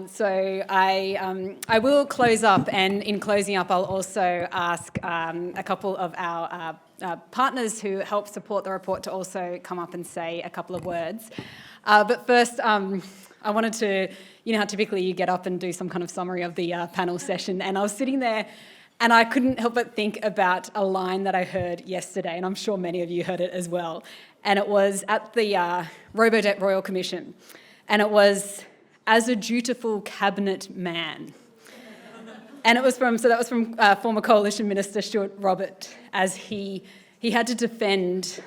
So I will close up, and in closing up, I'll also ask a couple of our partners who help support the report to also come up and say a couple of words. But first, I wanted to, you know how typically you get up and do some kind of summary of the panel session, and I was sitting there and I couldn't help but think about a line that I heard yesterday, and I'm sure many of you heard it as well, and it was at the Robodebt Royal Commission, and it was, "As a dutiful cabinet man." And it was from former Coalition Minister Stuart Robert, as he had to defend,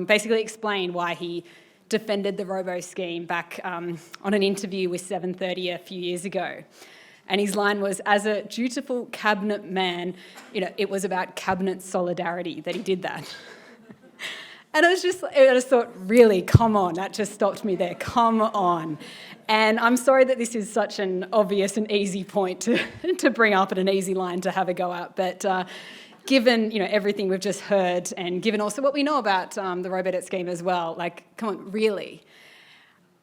basically explain why he defended the robo scheme back on an interview with 7:30 a few years ago. And his line was, "As a dutiful cabinet man, you know, it was about cabinet solidarity that he did that." And I just thought, really, come on, that just stopped me there, come on. And I'm sorry that this is such an obvious and easy point to bring up and an easy line to have a go at, but given, you know, everything we've just heard, and given also what we know about the Robodebt scheme as well, like, come on, really?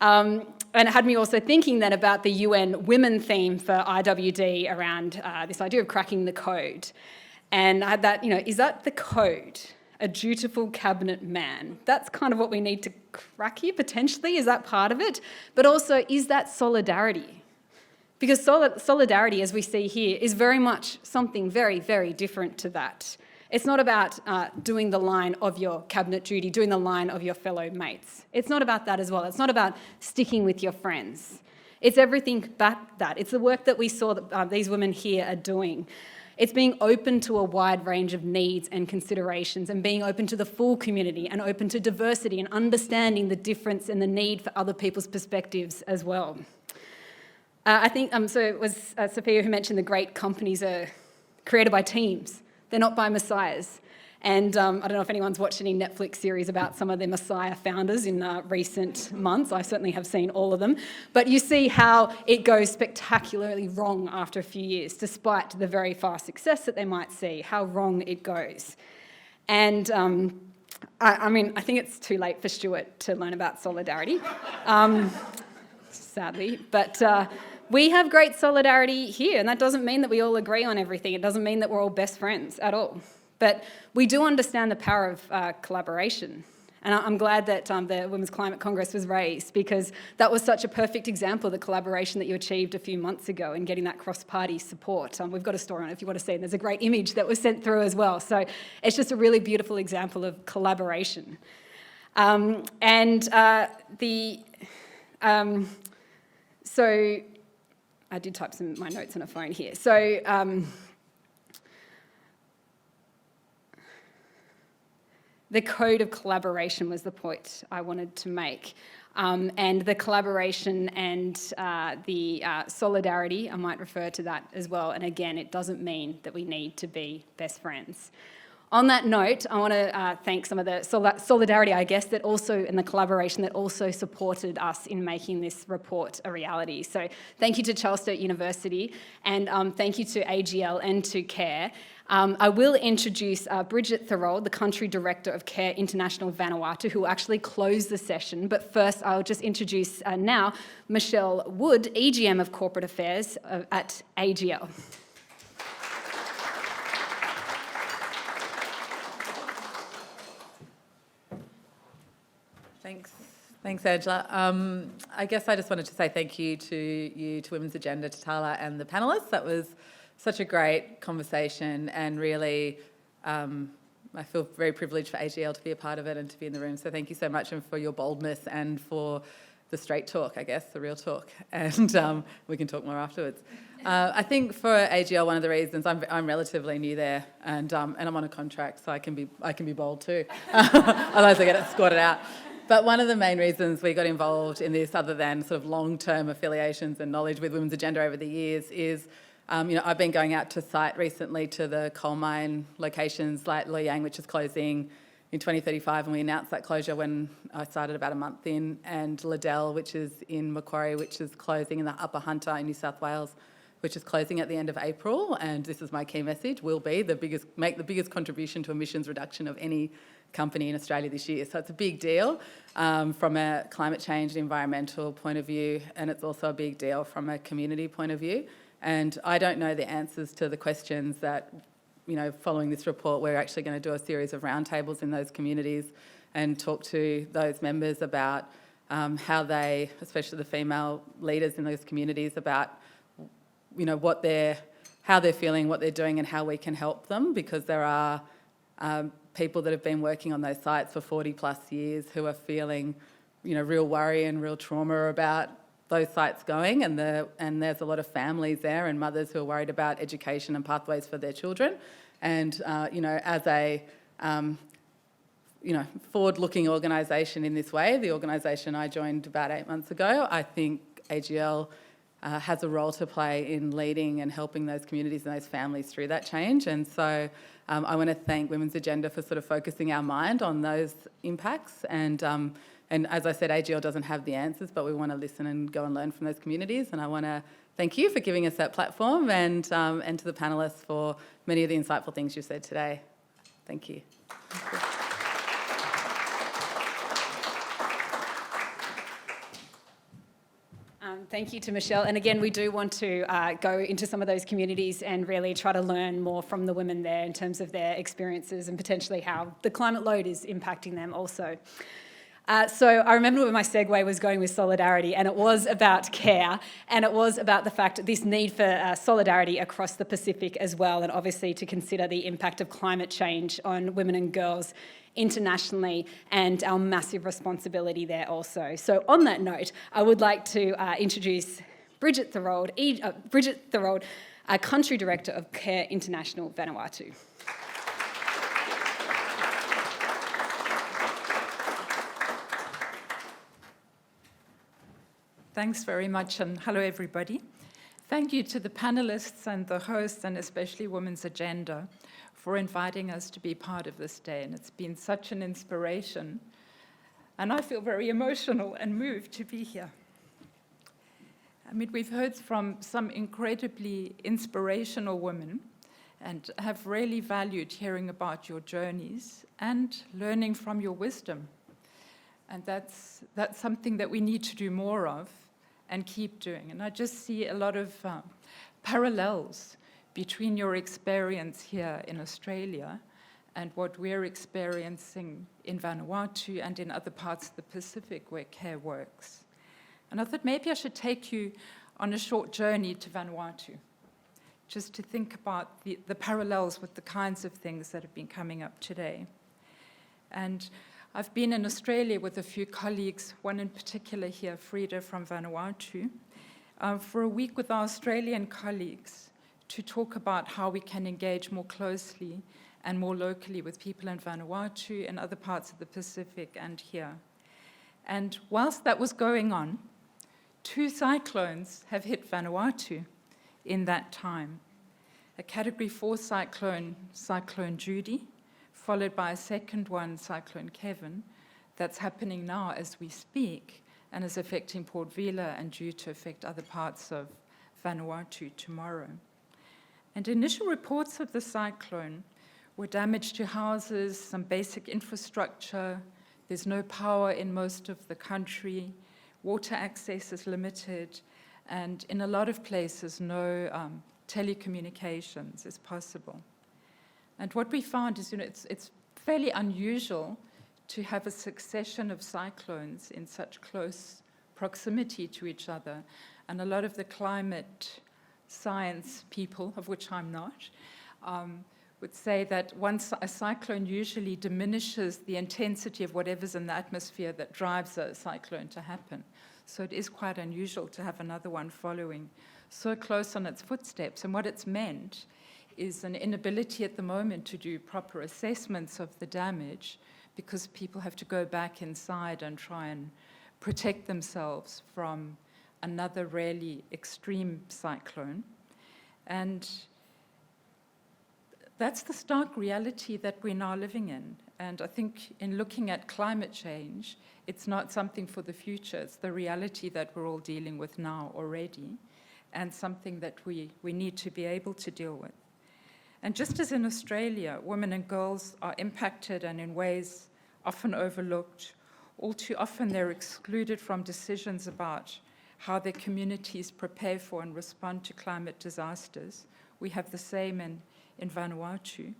And it had me also thinking then about the UN Women theme for IWD around this idea of cracking the code. And I had that, you know, is that the code? A dutiful cabinet man? That's kind of what we need to crack here, potentially. Is that part of it? But also, is that solidarity? Because solidarity, as we see here, is very much something very, very different to that. It's not about doing the line of your cabinet duty, doing the line of your fellow mates. It's not about that as well. It's not about sticking with your friends. It's everything but that. It's the work that we saw that these women here are doing. It's being open to a wide range of needs and considerations, and being open to the full community and open to diversity and understanding the difference and the need for other people's perspectives as well. I think, so it was Sophia who mentioned the great companies are created by teams. They're not by messiahs. And I don't know if anyone's watched any Netflix series about some of the messiah founders in recent months. I certainly have seen all of them. But you see how it goes spectacularly wrong after a few years, despite the very fast success that they might see, how wrong it goes. And I mean, I think it's too late for Stuart to learn about solidarity, sadly. But we have great solidarity here, and that doesn't mean that we all agree on everything. It doesn't mean that we're all best friends at all. But we do understand the power of collaboration. And I'm glad that the Women's Climate Congress was raised, because that was such a perfect example of the collaboration that you achieved a few months ago in getting that cross-party support. We've got a story on it if you want to see it. There's a great image that was sent through as well. So it's just a really beautiful example of collaboration. So I did type some of my notes on a phone here. So the code of collaboration was the point I wanted to make. And the collaboration and the solidarity, I might refer to that as well. And again, it doesn't mean that we need to be best friends. On that note, I want to thank some of the solidarity, I guess, that also, and the collaboration that also supported us in making this report a reality. So thank you to Charles Sturt University, and thank you to AGL and to CARE. I will introduce Bridget Thorold, the Country Director of CARE International Vanuatu, who will actually close the session. But first, I'll just introduce now Michelle Wood, EGM of Corporate Affairs at AGL. Thanks, Angela. I guess I just wanted to say thank you to Women's Agenda, to Tala and the panellists. That was such a great conversation, and really I feel very privileged for AGL to be a part of it and to be in the room. So thank you so much, and for your boldness and for the straight talk, I guess, the real talk. And we can talk more afterwards. I think for AGL, one of the reasons I'm relatively new there, and I'm on a contract, so I can be bold too. Otherwise I get it squatted out. But one of the main reasons we got involved in this, other than sort of long-term affiliations and knowledge with Women's Agenda over the years, is I've been going out to site recently to the coal mine locations like Loy Yang, which is closing in 2035, and we announced that closure when I started about a month in, and Liddell, which is in Macquarie, which is closing in the Upper Hunter in New South Wales, which is closing at the end of April, and this is my key message, will be make the biggest contribution to emissions reduction of any company in Australia this year. So it's a big deal from a climate change and environmental point of view, and it's also a big deal from a community point of view. And I don't know the answers to the questions that, following this report, we're actually going to do a series of roundtables in those communities and talk to those members about how they, especially the female leaders in those communities, about how they're feeling, what they're doing, and how we can help them, because there are people that have been working on those sites for 40 plus years who are feeling, real worry and real trauma about those sites going, and there's a lot of families there and mothers who are worried about education and pathways for their children. And as a forward-looking organisation in this way, the organisation I joined about 8 months ago, I think AGL has a role to play in leading and helping those communities and those families through that change. And so I want to thank Women's Agenda for sort of focusing our mind on those impacts. And as I said, AGL doesn't have the answers, but we want to listen and go and learn from those communities. And I want to thank you for giving us that platform, and to the panellists for many of the insightful things you said today. Thank you. Thank you to Michelle. And again, we do want to go into some of those communities and really try to learn more from the women there in terms of their experiences and potentially how the climate load is impacting them also. So I remember where my segue was going with solidarity, and it was about care, and it was about the fact this need for solidarity across the Pacific as well, and obviously to consider the impact of climate change on women and girls internationally and our massive responsibility there also. So on that note, I would like to introduce Bridget Thorold, Country Director of Care International Vanuatu. Thanks very much, and hello everybody. Thank you to the panelists and the hosts, and especially Women's Agenda, for inviting us to be part of this day. And it's been such an inspiration, and I feel very emotional and moved to be here. I mean, we've heard from some incredibly inspirational women and have really valued hearing about your journeys and learning from your wisdom. And that's something that we need to do more of and keep doing. And I just see a lot of parallels between your experience here in Australia and what we're experiencing in Vanuatu and in other parts of the Pacific where care works. And I thought maybe I should take you on a short journey to Vanuatu, just to think about the parallels with the kinds of things that have been coming up today. And I've been in Australia with a few colleagues, one in particular here, Frida from Vanuatu, for a week with our Australian colleagues to talk about how we can engage more closely and more locally with people in Vanuatu and other parts of the Pacific and here. And whilst that was going on, 2 cyclones have hit Vanuatu in that time. A Category 4 cyclone, Cyclone Judy, followed by a second one, Cyclone Kevin, that's happening now as we speak and is affecting Port Vila and due to affect other parts of Vanuatu tomorrow. And initial reports of the cyclone were damage to houses, some basic infrastructure, there's no power in most of the country, water access is limited, and in a lot of places no telecommunications is possible. And what we found is, it's fairly unusual to have a succession of cyclones in such close proximity to each other. And a lot of the climate science people, of which I'm not, would say that once a cyclone usually diminishes the intensity of whatever's in the atmosphere that drives a cyclone to happen. So it is quite unusual to have another one following so close on its footsteps. And what it's meant is an inability at the moment to do proper assessments of the damage because people have to go back inside and try and protect themselves from another really extreme cyclone. And that's the stark reality that we're now living in. And I think in looking at climate change, it's not something for the future, it's the reality that we're all dealing with now already. and something that we need to be able to deal with. And just as in Australia, women and girls are impacted and in ways often overlooked, all too often they're excluded from decisions about how their communities prepare for and respond to climate disasters. We have the same in Vanuatu.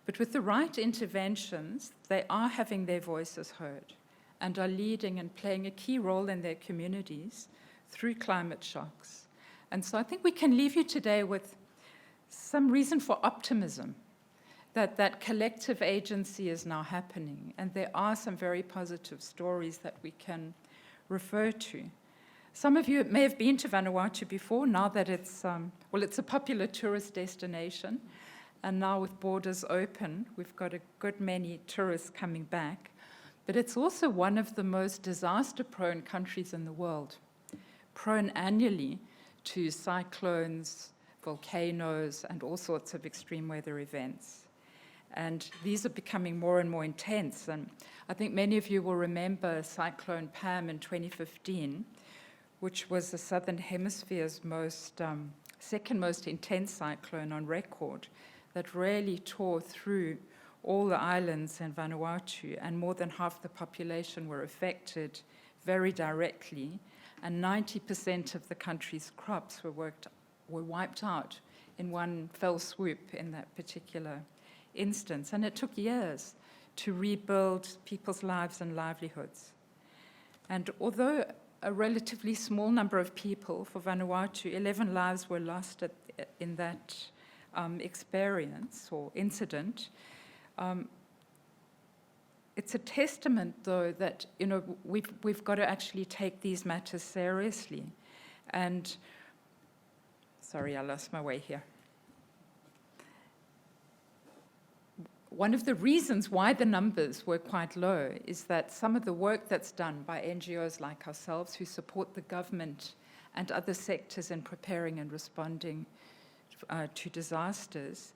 But with the right interventions, they are having their voices heard and are leading and playing a key role in their communities through climate shocks. And so I think we can leave you today with some reason for optimism that collective agency is now happening. And there are some very positive stories that we can refer to. Some of you may have been to Vanuatu before, now that it's a popular tourist destination. And now with borders open, we've got a good many tourists coming back. But it's also one of the most disaster-prone countries in the world, prone annually to cyclones, volcanoes, and all sorts of extreme weather events. And these are becoming more and more intense. And I think many of you will remember Cyclone Pam in 2015, which was the Southern Hemisphere's second most intense cyclone on record, that really tore through all the islands in Vanuatu, and more than half the population were affected very directly, and 90% of the country's crops were wiped out in one fell swoop in that particular instance. And it took years to rebuild people's lives and livelihoods. And although a relatively small number of people for Vanuatu, 11 lives were lost in that experience or incident, it's a testament, though, that we've got to actually take these matters seriously. And sorry, I lost my way here. One of the reasons why the numbers were quite low is that some of the work that's done by NGOs like ourselves, who support the government and other sectors in preparing and responding to disasters,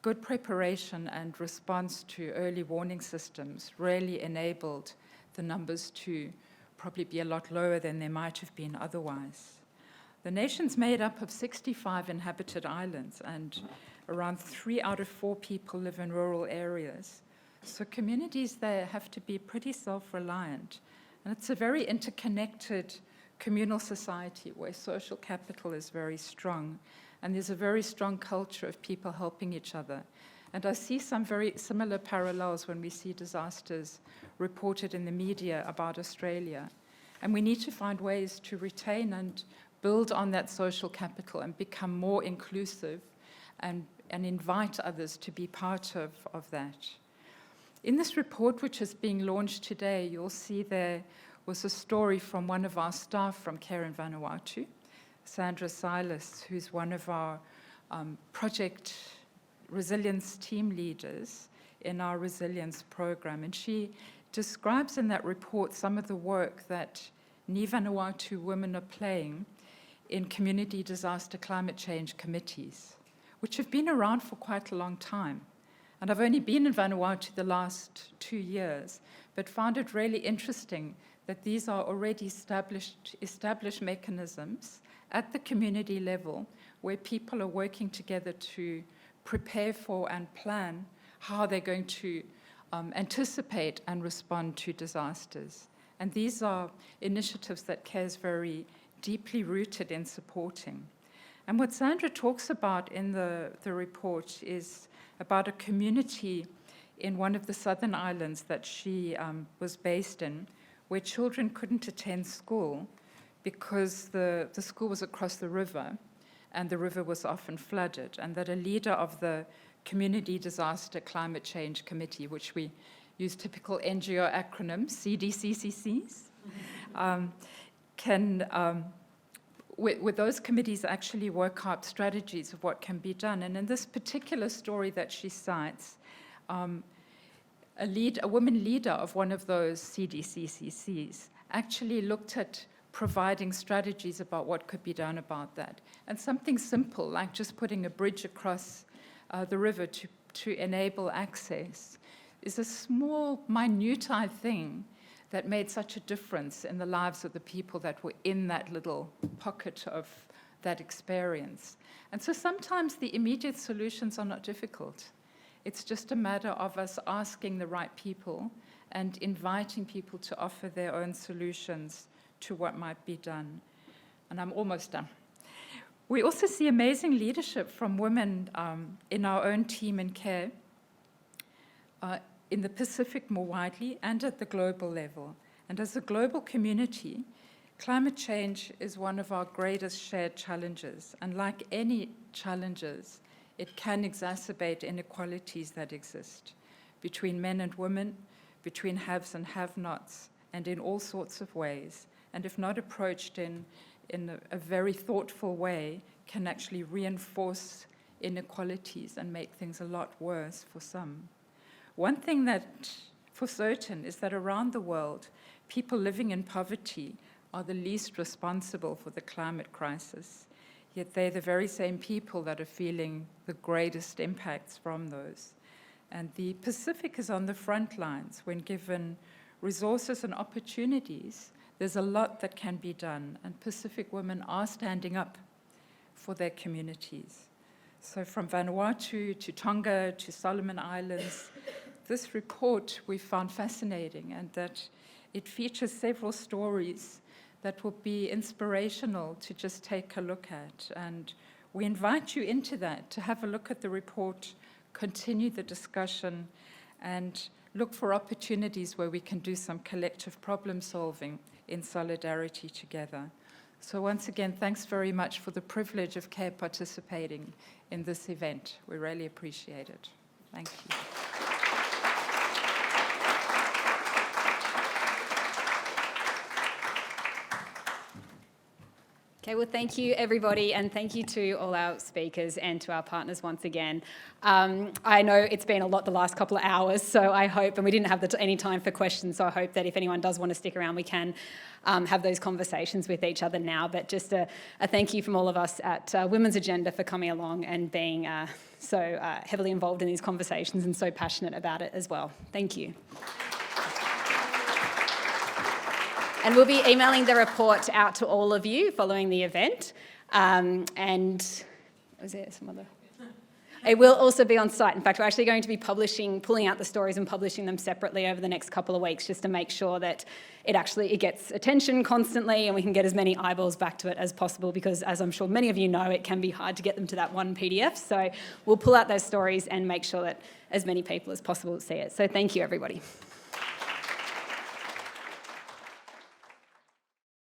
good preparation and response to early warning systems really enabled the numbers to probably be a lot lower than they might have been otherwise. The nation's made up of 65 inhabited islands, and around 3 out of 4 people live in rural areas. So communities there have to be pretty self-reliant. And it's a very interconnected communal society where social capital is very strong. And there's a very strong culture of people helping each other. And I see some very similar parallels when we see disasters reported in the media about Australia. And we need to find ways to retain and build on that social capital and become more inclusive and invite others to be part of that. In this report, which is being launched today, you'll see there was a story from one of our staff from Care in Vanuatu, Sandra Silas, who's one of our project resilience team leaders in our resilience program. And she describes in that report some of the work that Ni Vanuatu women are playing in community disaster climate change committees, which have been around for quite a long time. And I've only been in Vanuatu the last 2 years, but found it really interesting that these are already established mechanisms at the community level where people are working together to prepare for and plan how they're going to anticipate and respond to disasters. And these are initiatives that CARE is very deeply rooted in supporting. And what Sandra talks about in the report is about a community in one of the southern islands that she was based in, where children couldn't attend school because the school was across the river, and the river was often flooded, and that a leader of the Community Disaster Climate Change Committee, which we use typical NGO acronyms, CDCCCs, with those committees actually work out strategies of what can be done. And in this particular story that she cites, a woman leader of one of those CDCCCs actually looked at providing strategies about what could be done about that. And something simple, like just putting a bridge across the river to enable access, is a small, minute thing that made such a difference in the lives of the people that were in that little pocket of that experience. And so sometimes the immediate solutions are not difficult. It's just a matter of us asking the right people and inviting people to offer their own solutions to what might be done. And I'm almost done. We also see amazing leadership from women in our own team in care, in the Pacific more widely and at the global level. And as a global community, climate change is one of our greatest shared challenges. And like any challenges, it can exacerbate inequalities that exist between men and women, between haves and have-nots, and in all sorts of ways. And if not approached in a very thoughtful way, can actually reinforce inequalities and make things a lot worse for some. One thing that for certain is that around the world, people living in poverty are the least responsible for the climate crisis, yet they're the very same people that are feeling the greatest impacts from those. And the Pacific is on the front lines when given resources and opportunities. There's a lot that can be done, and Pacific women are standing up for their communities. So from Vanuatu to Tonga to Solomon Islands, this report we found fascinating, and that it features several stories that will be inspirational to just take a look at. And we invite you into that, to have a look at the report, continue the discussion, and look for opportunities where we can do some collective problem solving in solidarity together. So once again, thanks very much for the privilege of CARE participating in this event. We really appreciate it. Thank you. Okay, well, thank you, everybody, and thank you to all our speakers and to our partners once again. I know it's been a lot the last couple of hours, so I hope, and we didn't have any time for questions, so I hope that if anyone does want to stick around, we can have those conversations with each other now. But just a thank you from all of us at Women's Agenda for coming along and being so heavily involved in these conversations and so passionate about it as well. Thank you. And we'll be emailing the report out to all of you following the event. And was there some other? It will also be on site. In fact, we're actually going to be pulling out the stories and publishing them separately over the next couple of weeks, just to make sure that it gets attention constantly and we can get as many eyeballs back to it as possible, because as I'm sure many of you know, it can be hard to get them to that one PDF. So we'll pull out those stories and make sure that as many people as possible see it. So thank you, everybody.